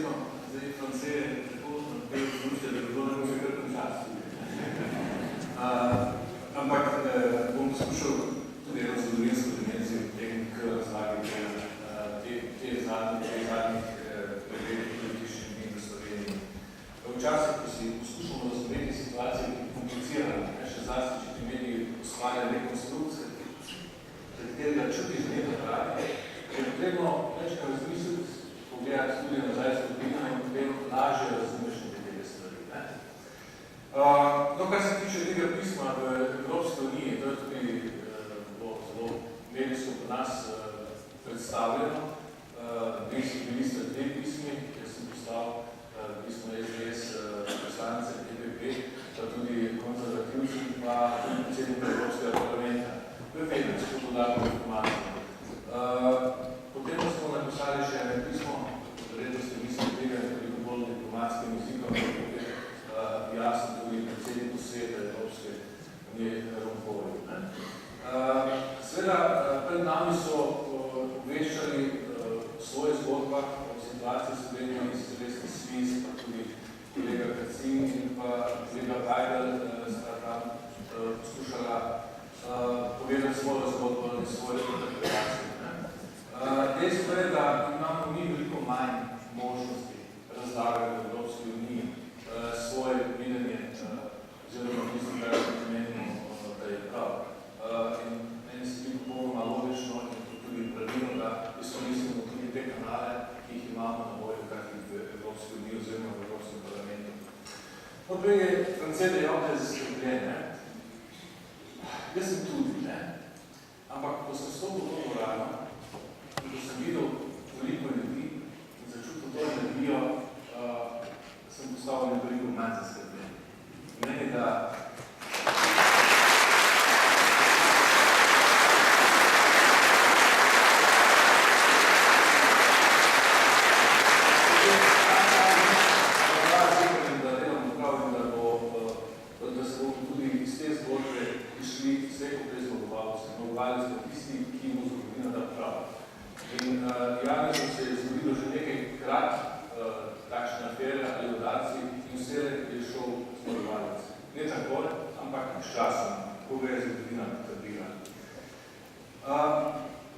besedo. Zdaj, France je tako naprej vzdušče, da bi bilo nekaj kar končasti. Ampak bom poskušal tudi eno zgodovinsko dimenzijo tehnik razlagi te zadnjih pregledih političnih dni v Sloveniji. Včasih, ko si poskušamo razumeti situacijo, ki je komplicirana, še zlasti, če ti mediji ustvarjajo rekonstrukcije, pred katerega čutiš nekaj pravi, je potrebno večkrat razmisliti, pogledati tudi nazaj zgodovino in potem lažje razumeš nekatere stvari. No, kar se tiče tega pisma v Evropski uniji, to je tudi zelo medijsko po nas predstavljeno. Bili ste dve pismi, jaz sem poslal pismo SDS poslance EPP, pa tudi konzervativci, pa tudi predsednika Evropskega parlamenta. To je vedno, če to dodatno informacijo. Potem smo napisali še eno pismo, verjetno ste mislili tega nekoliko bolj diplomatskim jezikom, jasno tudi predsedniku sveta Evropske unije Rompoju. Seveda, pred nami so obveščali svoje zgodbah o situaciji Slovenije in Silvestre Sviz, pa tudi kolega Kacin in pa kolega Vajdel sta tam poskušala povedati svojo zgodbo in svoje interpretacije. Dejstvo je, da imamo mi veliko manj možnosti razlagati v Evropski uniji svoje videnje, oziroma mislim, da menimo, da je prav. In meni se tudi popolnoma logično in tudi pravilno, da izkoristimo tudi te kanale, ki jih imamo na voljo, kar v Evropski uniji oziroma v Evropskem parlamentu. Odprej je France dejal, da je zaskrbljen. Jaz sem tudi, ampak ko sem stopil v to dvorano, ko sem videl veliko ljudi in začutil to energijo, sem postal nekoliko manj zaskrbljen. Meni, da se bomo tudi iz te zgodbe išli vse, ko prej zmagovalci. Zmagovali smo tisti, ki mu zgodovina da prav. In Janežu se je zgodilo že nekajkrat takšne afere ali udarci in vse je šel zmagovalec. Ne takoj, ampak s časom, ko ga je zgodovina potrdila.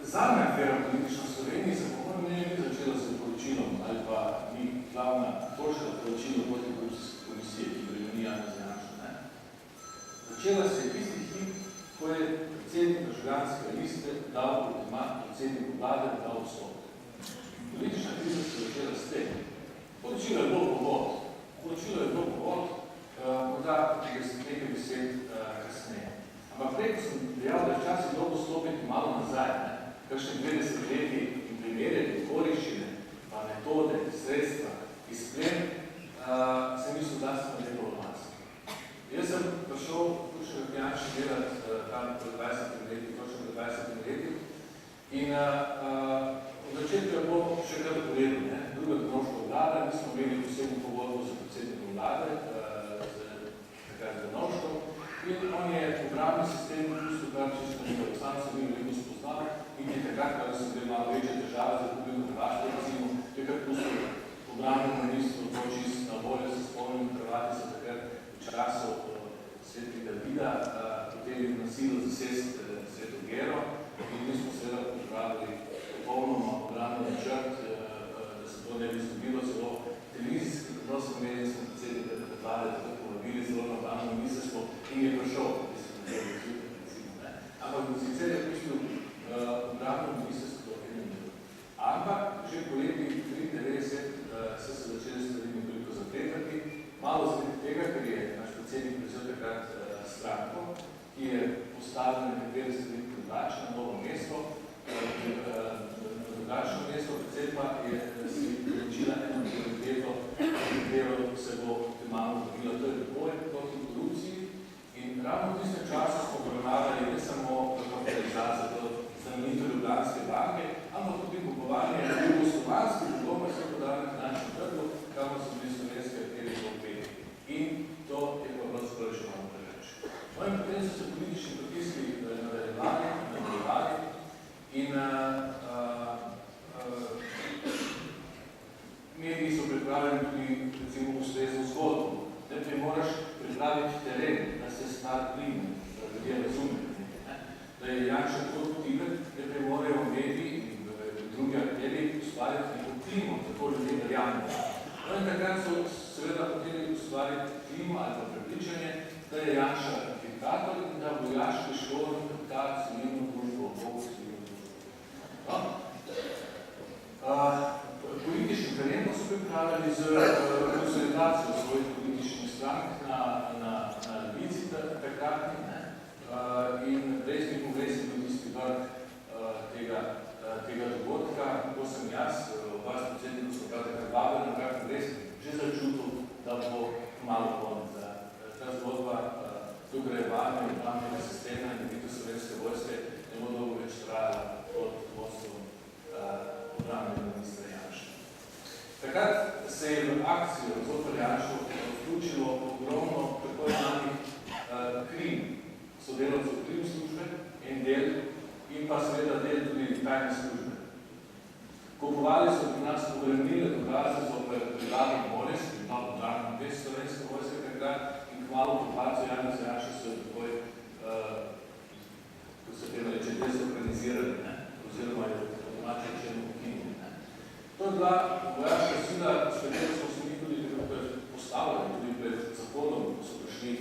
Zadnja afera politična v Sloveniji se pohodno ne bi začela s poročilom ali pa ni glavna točka poročilo protikorupcijske komisije, ki bremeni Janeza Janšo. Začela se je tisti hip, ko je predsednik Državljanske liste dal ultimat predsedniku vlade, dal odstop. Politična kriza se je začela s tem. Poročilo je bilo povod. Morda nekaj besed kasneje. Ampak prej, ko sem dejal, da je včasih dobro stopiti malo nazaj, kakšne 20 leti in primerjati okoliščine, pa metode, sredstva, izplen, sem mislil, da sem nekaj od nas. Jaz sem prišel točno v Janši delati tam pred 20 leti in v začetku je bilo še kar povedno, druga Drnovška vlada, mi smo imeli posebno pogodbo z predsednikom vlade, takrat z Drnovškom, in on je obramni sistem pustil kar čisto nekaj. Sam sem bil veliko spoznal in je takrat, kada so bili malo večje države za Republiko Hrvaško, recimo, takrat pustil obramni ministru, to čisto na voljo se spomnim, Hrvati so takrat v času Svetega Vida hoteli nasilo zasest Sveto Gero in mi smo seveda pripravili popolnoma obramni načrt, da se to ne bi zgodilo, celo televizijski prenos medij smo predsednika vlade tako povabili zelo na obramno ministrstvo in je prišel, ampak sicer je prišel obramno ministrstvo enim. Ampak že po leti 1993 so se začeli stvari nekoliko zapletati, malo zaradi tega, ker je naš predsednik prevzel takrat stranko, ki je postavljena nekatere stvari drugače na novo mesto, drugačno mesto, predvsem pa je si odločila eno prioriteto, katero se bo optimalno dobila. To je boj proti korupciji in ravno v tistem času smo obravnavali ne samo kapitalizacijo znamenite Ljubljanske banke, ampak tudi kupovanje jugoslovanskih dolgov na svetovnem finančnem trgu, kamor so bili slovenske akterje vpeti. In to je pa pravzaprav še malo preveč. No in potem so se politični pritiski nadaljevali in mediji so pripravljeni tudi, recimo, ustrezno zgodbo. Najprej moraš pripraviti teren, da se stvar prime, da ljudje razumeti. Da je Janša tako aktiven, najprej morajo mediji in drugi akteri ustvariti neko klimo, tako ljudje verjamejo. No in takrat so seveda hoteli ustvariti klimo ali pa prepričanje, da je Janša diktator in da vojaški štorm ta civilno družbo, Bog civilno družbo. Politični teren pa so pripravljali z konsolidacijo svojih političnih strank na levici takratni in resni kongres je bil tisti vrh tega dogodka, ko sem jaz, oba s predsednikom so takrat vabili na ta kongres, že začutil, da bo malo konec. Ta zgodba dograjevanja in pametnega sistema in biti slovenske vojske ne bo dolgo več trajala pod vodstvom obramnega ministra Janša. Takrat se je v akcijo zoper Janšo vključilo ogromno tako imenih krim sodelavcev krim službe in del in pa seveda del tudi tajne službe. Kupovali so pri nas pogrebnile dokaze zoper brigado Mores, brigado Dragno 2 slovenske vojske takrat in kmalu okupacijo Janeza Janše so takoj, ko se tega reče, dezorganizirali, oziroma je domače rečeno ukinili. To je bila vojaška sila, s katero smo se mi tudi postavljali, tudi pred zahodom, ko so prišli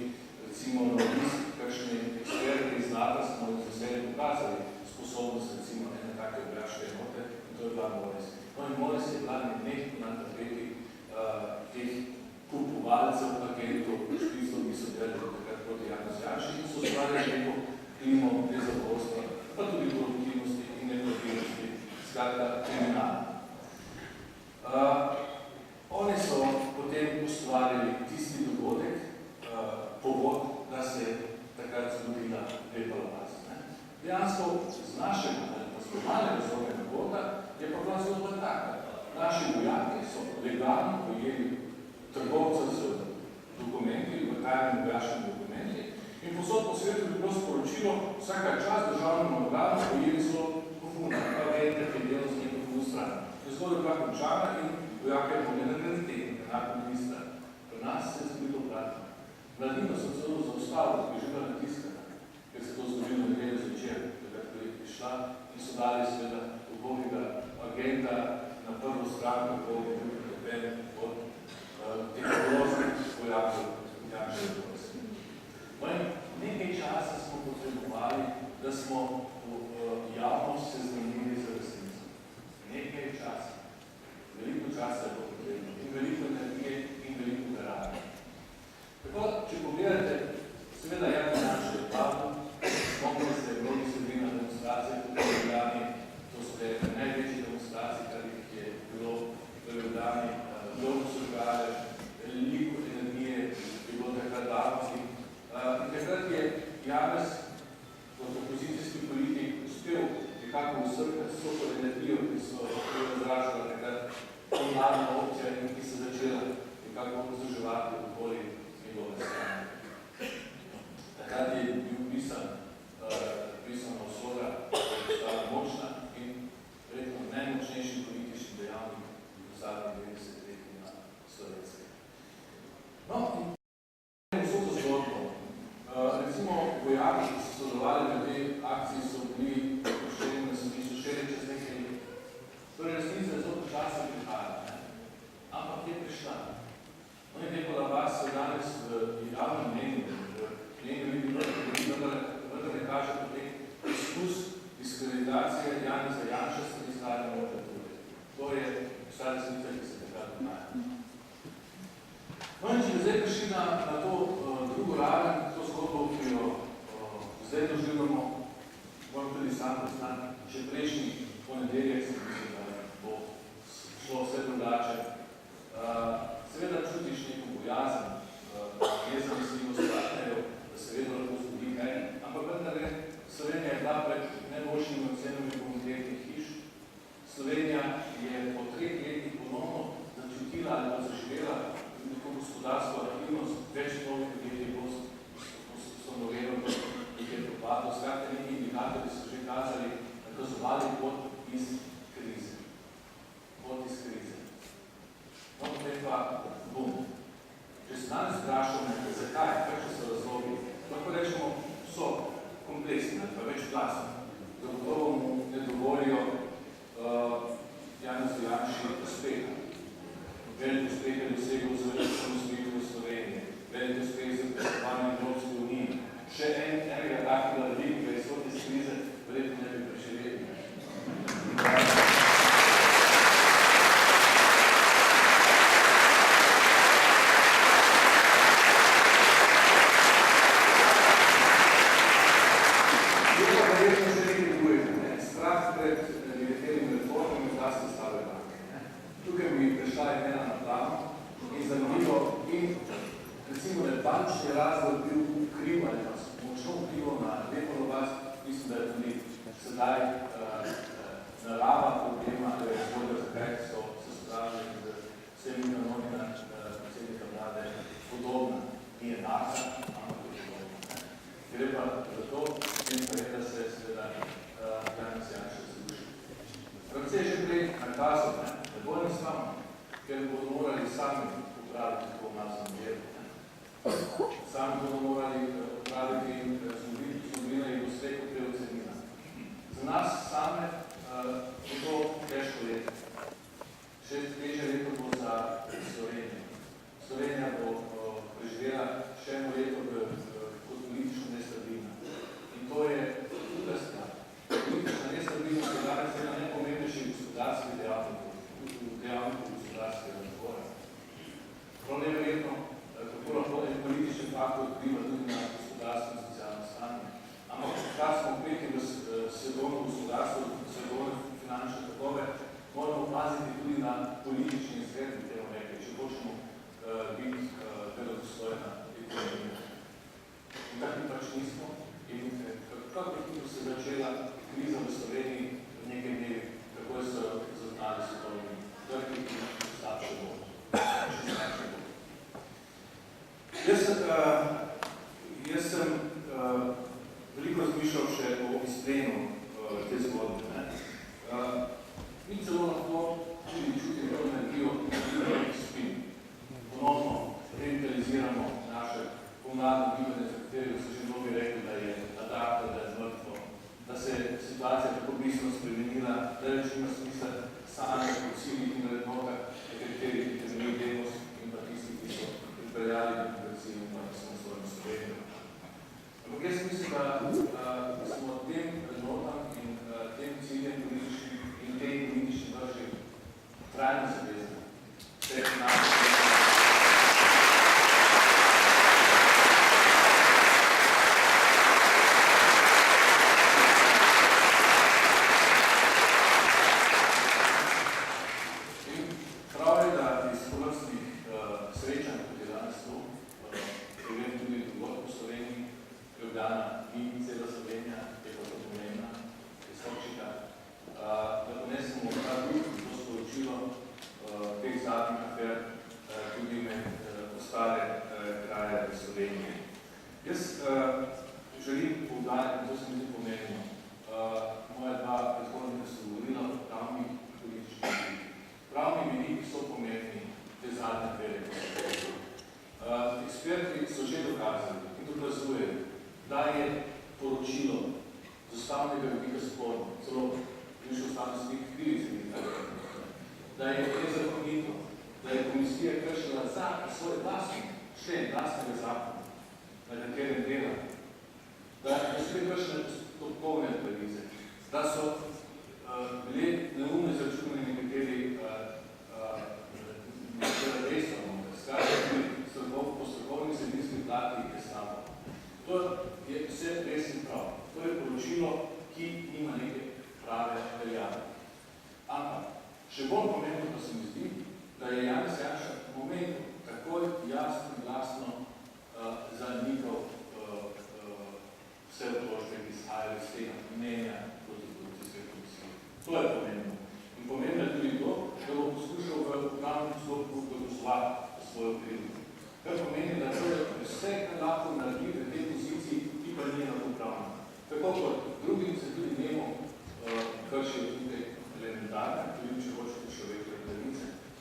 recimo na obisk, kakšni eksperti iz NATO smo iz veselje pokazali sposobnost recimo ene take vojaške enote in to je bila Mores. No in Mores je bila nekaj na tapeti teh kupovalcev agentov, špicov, ki so delali takrat proti Janezu Janši in so ustvarjali neko klimo nezadovoljstva, pa tudi koruptivnosti in nepravilnosti, skratka kriminala. Oni so potem ustvarjali tisti dogodek, povod, da se je takrat zgodila Lepa Lapas. Dejansko z našega ali pa z normalnega zgodnega dogodka je pa bila zgodba taka. Naši vojaki so legalno pojeli trgovca z dokumenti, v tajnem vojaškem dokumenti in posod po svetu bi bilo sporočilo, vsaka čas državnemu organu pojeli so kofuna, pa vejte, ki je delo z neko kofun stran. To je zgodba bila končana in vojaka je mogli nagraditi, enako ministra. Pri nas se je zgodilo obratno. Mladino so celo zaustavili, ki je že bila natiskana, ker se to zgodilo na nedeljo zvečer, takrat, ko je prišla in so dali seveda ubogega agenta na prvo stran, kako je bil pretepen od teh groznih vojakov Janševe vojske. Nekaj časa smo potrebovali, da smo javnost seznanili z resnico. Nekaj časa. Veliko časa je bilo potrebno. In veliko energije in veliko garanja. Tako, če pogledate, seveda Janez Janša je padel, spomnili ste mnogi sedeli na demonstracije, tudi v Ljubljani, to so te največje demonstracije, kar jih je bilo v Ljubljani, dolgo so žgale, veliko energije je bilo takrat davnosti. In takrat je Janez kot opozicijski politik uspel nekako usrkati vso to energijo, ki so razražala takrat mladna opcija in ki se začela nekako vzdrževati okoli njegove strane. Takrat je bil pisana usoda, da je postala močna in verjetno najmočnejši politični dejavnik v zadnjih 20 letih na Slovenske. No, in vso to zgodbo. Recimo vojaki, ki so sodelovali na tej akciji, so bili pošteni na sodišču šele čez nekaj let. Torej, resnica je zelo počasno prihajala, ampak je prišla. No in Lepa Lapas se danes v javnem mnenju, v njegu vidi vendar ne kaže potem izkus diskreditacije Janeza Janše s tem izgledanje nomenklature. To je vsa resnica, ki se takrat dogaja. No in če bi zdaj prišli na to drugo raven, to zgodbo, ki jo zdaj doživljamo, moram tudi sam priznati, še prejšnji ponedeljek sem mislil, da bo šlo vse drugače. Seveda čutiš neko bojazen, nezamisljivost partnerjev, da se vedno lahko zgodi kaj, ampak vendar Slovenija je bila pred najboljšimi ocenami bonitetnih hiš. Slovenija je po 3 letih ponovno začutila ali pa zaživela neko gospodarsko aktivnost, več novih podjetij bo ustanovelo, jih je propadlo. Skratka, neki indikatorji so že kazali, nakazovali pot iz pa bom. Če se danes vprašamo, zakaj, kakšne so razlogi, lahko rečemo, so kompleksni, pa več glasni. Zagotovo mu ne dovolijo Janezu Janši uspeha. Velik uspeh je dosegel z osamosvojitvijo Slovenije, velik uspeh z predsedovanjem Evropske unije. Še enega takega velikega izhod iz krize verjetno ne bi preživeli.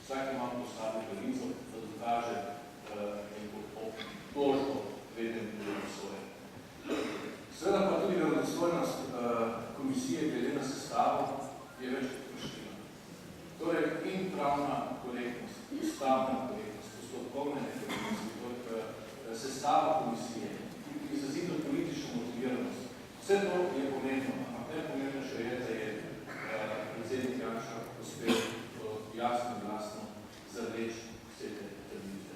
Vsak ima postavlja pravico, da dokaže obtožbo vreden svoje. Seveda pa tudi verodostojnost komisije glede na sestavo je več vprašljiva. Torej, in pravna korektnost, ustavna korektnost, postopkovne nekorektnosti, sestava komisije, izrazito politična motiviranost. Vse to je pomembno, ampak najpomembno še je, da je predsednik Janša uspel jasno in glasno zavreči vse te trditve.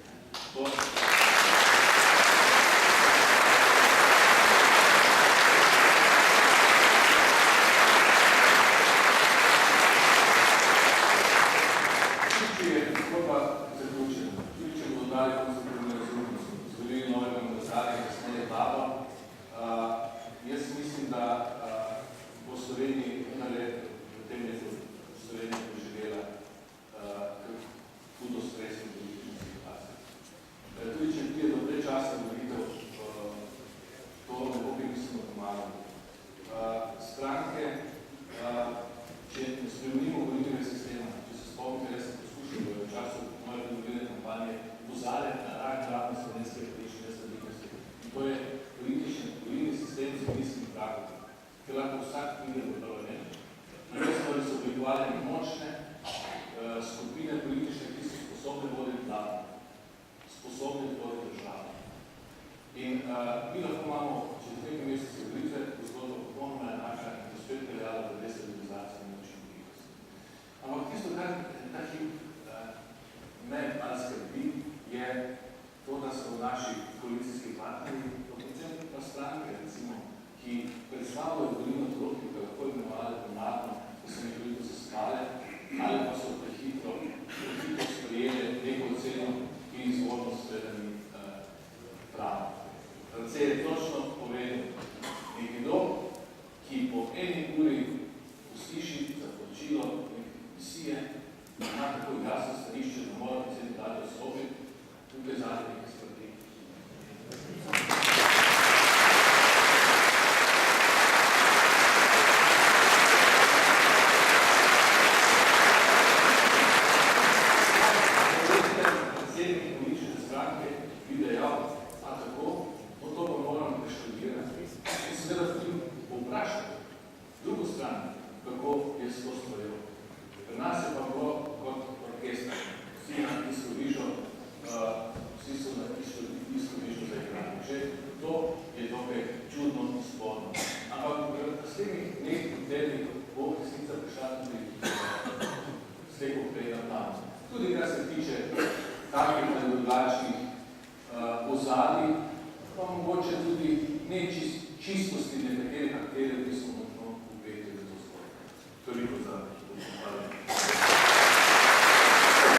Toliko